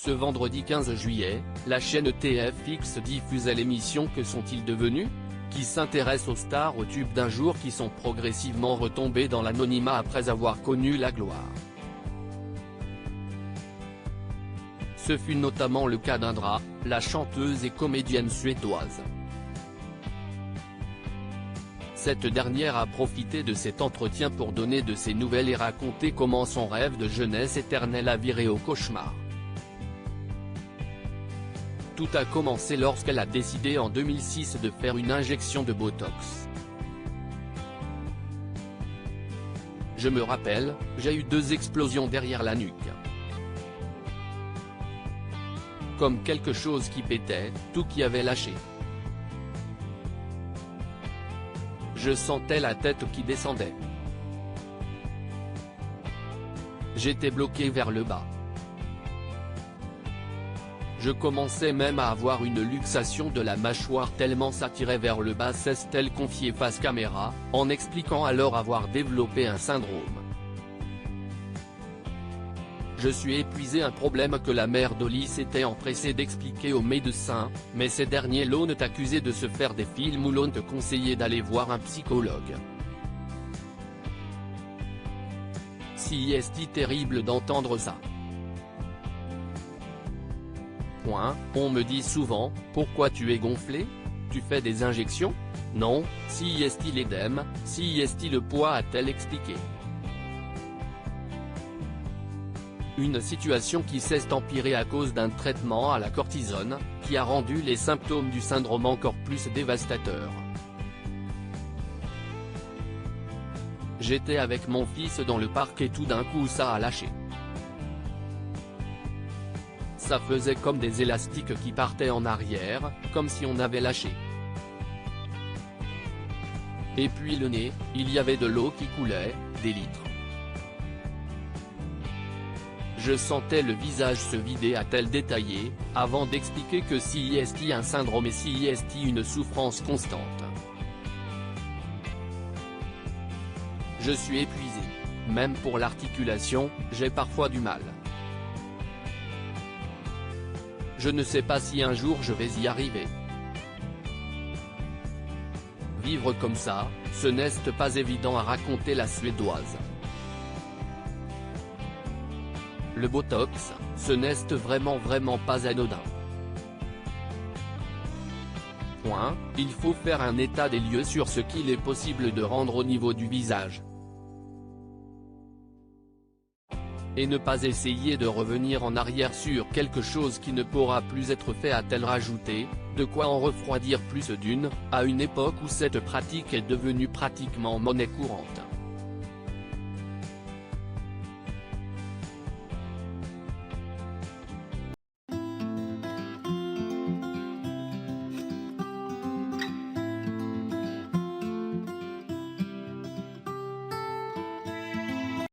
Ce vendredi 15 juillet, la chaîne TFX diffusait l'émission Que sont-ils devenus?, qui s'intéresse aux stars au tube d'un jour qui sont progressivement retombées dans l'anonymat après avoir connu la gloire. Ce fut notamment le cas d'Indra, la chanteuse et comédienne suédoise. Cette dernière a profité de cet entretien pour donner de ses nouvelles et raconter comment son rêve de jeunesse éternelle a viré au cauchemar. Tout a commencé lorsqu'elle a décidé en 2006 de faire une injection de Botox. Je me rappelle, j'ai eu 2 explosions derrière la nuque. Comme quelque chose qui pétait, tout qui avait lâché. Je sentais la tête qui descendait. J'étais bloqué vers le bas. Je commençais même à avoir une luxation de la mâchoire tellement ça tirait vers le bas, s'est-elle confiée face caméra, en expliquant alors avoir développé un syndrome. Je suis épuisé, un problème que la mère d'Oli s'était empressée d'expliquer aux médecins, mais ces derniers l'ont accusé de se faire des films ou l'ont conseillé d'aller voir un psychologue. Si est-il terrible d'entendre ça. On me dit souvent, pourquoi tu es gonflé? Tu fais des injections? Non, si est-il l'édème, si est-il le poids, a-t-elle expliqué. Une situation qui s'est empirée à cause d'un traitement à la cortisone, qui a rendu les symptômes du syndrome encore plus dévastateurs. J'étais avec mon fils dans le parc et tout d'un coup ça a lâché. Ça faisait comme des élastiques qui partaient en arrière, comme si on avait lâché. Et puis le nez, il y avait de l'eau qui coulait, des litres. Je sentais le visage se vider, a-t-elle détaillé, avant d'expliquer que si est un syndrome et si est une souffrance constante. Je suis épuisé. Même pour l'articulation, j'ai parfois du mal. Je ne sais pas si un jour je vais y arriver. Vivre comme ça, ce n'est pas évident, a raconté la Suédoise. Le Botox, ce n'est vraiment pas anodin. Il faut faire un état des lieux sur ce qu'il est possible de rendre au niveau du visage. Et ne pas essayer de revenir en arrière sur quelque chose qui ne pourra plus être fait, a-t-elle rajouté, de quoi en refroidir plus d'une, à une époque où cette pratique est devenue pratiquement monnaie courante.